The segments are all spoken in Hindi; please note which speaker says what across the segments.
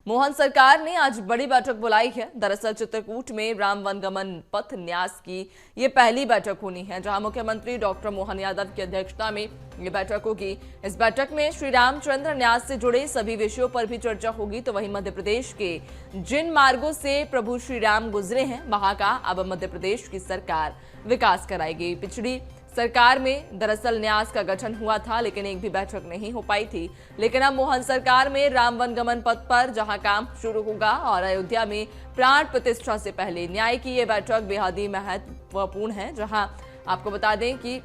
Speaker 1: मोहन सरकार ने आज बड़ी बैठक बुलाई है। दरअसल चित्रकूट में राम वनगमन पथ न्यास की ये पहली बैठक होनी है, जहां मुख्यमंत्री डॉक्टर मोहन यादव की अध्यक्षता में ये बैठक होगी। इस बैठक में श्री रामचंद्र न्यास से जुड़े सभी विषयों पर भी चर्चा होगी। तो वहीं मध्य प्रदेश के जिन मार्गों से प्रभु श्री राम गुजरे हैं, वहां का अब मध्य प्रदेश की सरकार विकास कराएगी। पिछड़ी सरकार में दरअसल न्यास का गठन हुआ था, लेकिन एक भी बैठक नहीं हो पाई थी। लेकिन अब मोहन सरकार में राम वनगमन पथ पर जहां काम शुरू होगा और अयोध्या में प्राण प्रतिष्ठा से पहले न्याय की ये बैठक बेहद ही महत्वपूर्ण है। जहां आपको बता दें कि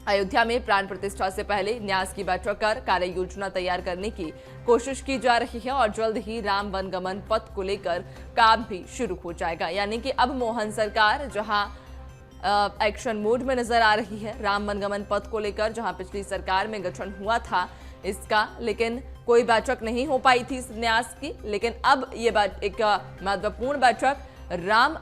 Speaker 1: अयोध्या में प्राण प्रतिष्ठा से पहले न्यास की बैठक कर कार्य योजना तैयार करने की कोशिश की जा रही है और जल्द ही राम वनगमन पथ को लेकर काम भी शुरू हो जाएगा। यानी कि अब मोहन सरकार जहां एक्शन मोड में नजर आ रही है राम वनगमन पथ को लेकर, जहां पिछली सरकार में गठन हुआ था इसका, लेकिन कोई बैठक नहीं हो पाई थी इस न्यास की। लेकिन अब ये एक महत्वपूर्ण बैठक राम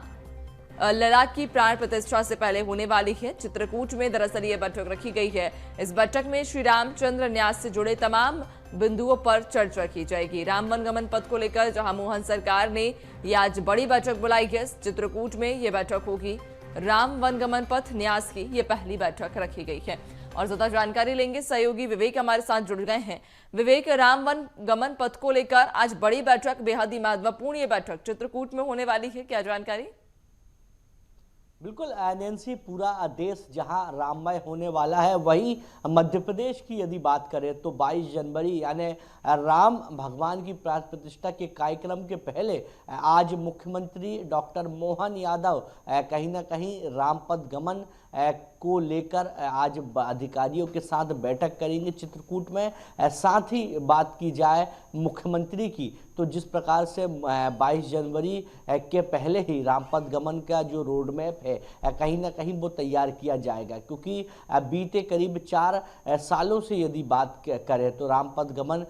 Speaker 1: लला की प्राण प्रतिष्ठा से पहले होने वाली है। चित्रकूट में दरअसल ये बैठक रखी गई है। इस बैठक में श्री रामचंद्र न्यास से जुड़े तमाम बिंदुओं पर चर्चा की जाएगी। राम वनगमन पथ को लेकर जहां मोहन सरकार ने ये आज बड़ी बैठक बुलाई है, चित्रकूट में ये बैठक होगी। राम वनगमन पथ न्यास की ये पहली बैठक रखी गई है और ज्यादा जानकारी लेंगे सहयोगी विवेक हमारे साथ जुड़ गए हैं। विवेक, राम वनगमन पथ को लेकर आज बड़ी बैठक, बेहद ही महत्वपूर्ण ये बैठक चित्रकूट में होने वाली है, क्या जानकारी?
Speaker 2: बिल्कुल नैन्सी, पूरा देश जहां राममय होने वाला है, वहीं मध्य प्रदेश की यदि बात करें तो 22 जनवरी यानी राम भगवान की प्राण प्रतिष्ठा के कार्यक्रम के पहले आज मुख्यमंत्री डॉक्टर मोहन यादव कहीं ना कहीं रामपथ गमन को लेकर आज अधिकारियों के साथ बैठक करेंगे चित्रकूट में। साथ ही बात की जाए मुख्यमंत्री की, तो जिस प्रकार से 22 जनवरी के पहले ही रामपथ गमन का जो रोड मैप है कहीं ना कहीं वो तैयार किया जाएगा, क्योंकि बीते करीब 4 सालों से यदि बात करें तो रामपथ गमन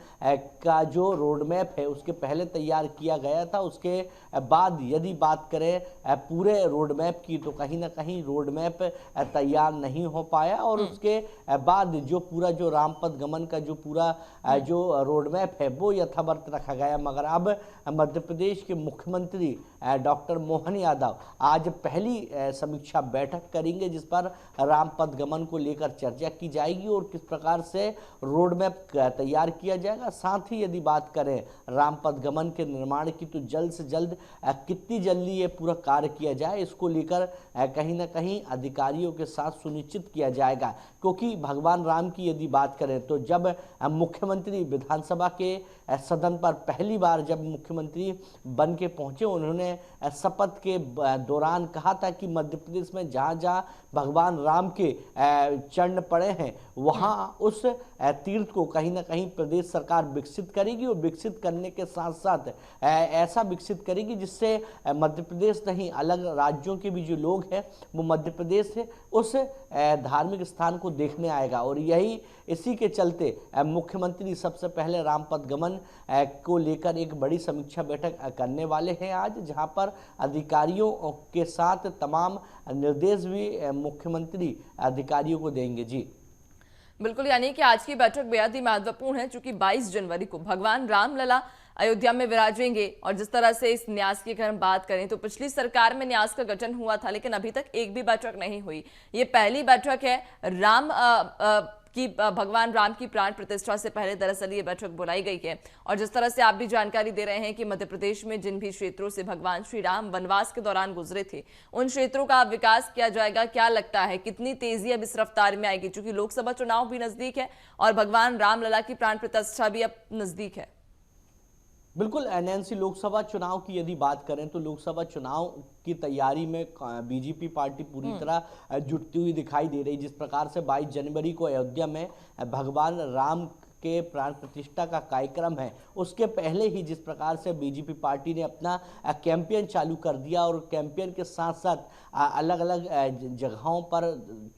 Speaker 2: का जो रोड मैप है उसके पहले तैयार किया गया था। उसके बाद यदि बात करें पूरे रोड मैप की, तो कहीं ना कहीं रोड मैप तैयार नहीं हो पाया और उसके बाद जो पूरा जो रामपथ गमन का जो पूरा जो रोड मैप है वो यथावत रखा गया। मगर अब मध्य प्रदेश के मुख्यमंत्री डॉक्टर मोहन यादव आज पहली समीक्षा बैठक करेंगे, जिस पर रामपथ गमन को लेकर चर्चा की जाएगी और किस प्रकार से रोड मैप तैयार किया जाएगा। साथ ही यदि बात करें रामपथ गमन के निर्माण की, तो जल्द से जल्द कितनी जल्दी ये पूरा कार्य किया जाए, इसको लेकर कहीं ना कहीं अधिकारियों के साथ सुनिश्चित किया जाएगा। क्योंकि भगवान राम की यदि बात करें तो जब मुख्यमंत्री विधानसभा के सदन पर पहली बार जब मुख्यमंत्री बन के पहुंचे, उन्होंने शपथ के दौरान कहा था कि मध्य प्रदेश में जहां जहां भगवान राम के चरण पड़े हैं वहां उस तीर्थ को कहीं ना कहीं प्रदेश सरकार विकसित करेगी और विकसित करने के साथ साथ ऐसा विकसित करेगी जिससे मध्य प्रदेश नहीं, अलग राज्यों के भी जो लोग हैं वो मध्य प्रदेश से उस धार्मिक स्थान को देखने आएगा। और यही इसी के चलते मुख्यमंत्री सबसे पहले रामपथ गमन को लेकर एक बड़ी समीक्षा बैठक करने वाले हैं आज, जहां पर अधिकारियों के साथ तमाम निर्देश भी मुख्यमंत्री अधिकारियों को देंगे। जी
Speaker 1: बिल्कुल, यानी कि आज की बैठक बेहद ही महत्वपूर्ण है, क्योंकि 22 जनवरी को भगवान रामलला अयोध्या में विराजेंगे। और जिस तरह से इस न्यास की अगर हम बात करें तो पिछली सरकार में न्यास का गठन हुआ था, लेकिन अभी तक एक भी बैठक नहीं हुई। ये पहली बैठक है कि भगवान राम की प्राण प्रतिष्ठा से पहले दरअसल ये बैठक बुलाई गई है। और जिस तरह से आप भी जानकारी दे रहे हैं कि मध्य प्रदेश में जिन भी क्षेत्रों से भगवान श्री राम वनवास के दौरान गुजरे थे, उन क्षेत्रों का विकास किया जाएगा। क्या लगता है कितनी तेजी अब इस रफ्तार में आएगी, क्योंकि लोकसभा चुनाव भी नजदीक है और भगवान रामलला की प्राण प्रतिष्ठा भी अब नजदीक है?
Speaker 2: बिल्कुल नैन्सी, लोकसभा चुनाव की यदि बात करें तो लोकसभा चुनाव की तैयारी में बीजेपी पार्टी पूरी तरह जुटती हुई दिखाई दे रही। जिस प्रकार से 22 जनवरी को अयोध्या में भगवान राम के प्राण प्रतिष्ठा का कार्यक्रम है, उसके पहले ही जिस प्रकार से बीजेपी पार्टी ने अपना कैंपेन चालू कर दिया और कैंपेन के साथ साथ अलग अलग जगहों पर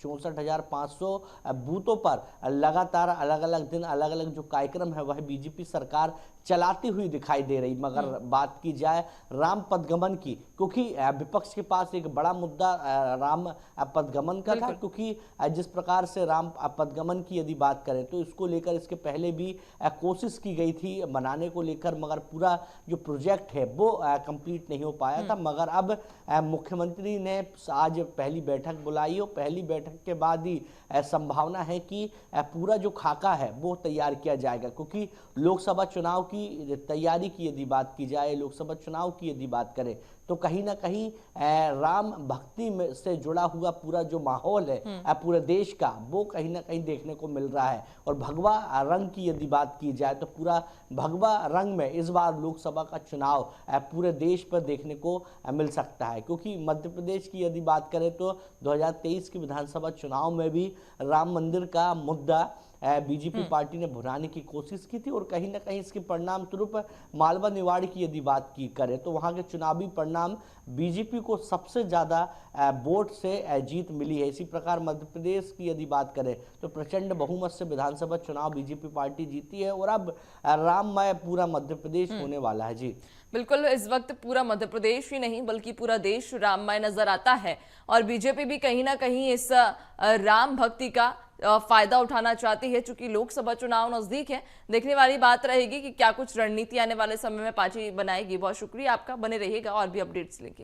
Speaker 2: 64,500 बूथों पर लगातार अलग अलग दिन अलग अलग जो कार्यक्रम है वह बीजेपी सरकार चलाती हुई दिखाई दे रही। मगर बात की जाए राम पदगमन की, क्योंकि विपक्ष के पास एक बड़ा मुद्दा राम पदगमन का था, क्योंकि जिस प्रकार से राम पदगमन की यदि बात करें तो इसको लेकर इसके पहले भी कोशिश की गई थी बनाने को लेकर, मगर पूरा जो प्रोजेक्ट है वो कंप्लीट नहीं हो पाया था। मगर अब मुख्यमंत्री ने आज पहली बैठक बुलाई और पहली बैठक के बाद ही संभावना है कि पूरा जो खाका है वो तैयार किया जाएगा, क्योंकि लोकसभा चुनाव की तैयारी की यदि बात की जाए, लोकसभा चुनाव की यदि बात करें तो कहीं ना कहीं राम भक्ति में से जुड़ा हुआ पूरा जो माहौल है पूरे देश का, वो कहीं ना कहीं देखने को मिल रहा है। और भगवा रंग की यदि बात की जाए तो पूरा भगवा रंग में इस बार लोकसभा का चुनाव पूरे देश पर देखने को मिल सकता है, क्योंकि मध्य प्रदेश की यदि बात करें तो 2023 के विधानसभा चुनाव में भी राम मंदिर का मुद्दा बीजेपी पार्टी ने भुनाने की कोशिश की थी, और कहीं ना कहीं इसके परिणाम स्वरूप मालवा निवाड़ की यदि बात की करें तो वहां के चुनावी परिणाम बीजेपी को सबसे ज्यादा वोट से जीत मिली है। इसी प्रकार मध्य प्रदेश की यदि बात करें तो प्रचंड बहुमत से विधानसभा चुनाव बीजेपी पार्टी जीती है, और अब राममय पूरा मध्य प्रदेश होने वाला है। जी
Speaker 1: बिल्कुल, इस वक्त पूरा मध्य प्रदेश ही नहीं बल्कि पूरा देश राममय नजर आता है, और बीजेपी भी कहीं ना कहीं इस राम भक्ति का फायदा उठाना चाहती है। चूंकि लोकसभा चुनाव नजदीक है, देखने वाली बात रहेगी कि क्या कुछ रणनीति आने वाले समय में पार्टी बनाएगी। बहुत शुक्रिया आपका, बने रहिएगा और भी अपडेट्स लेंगे।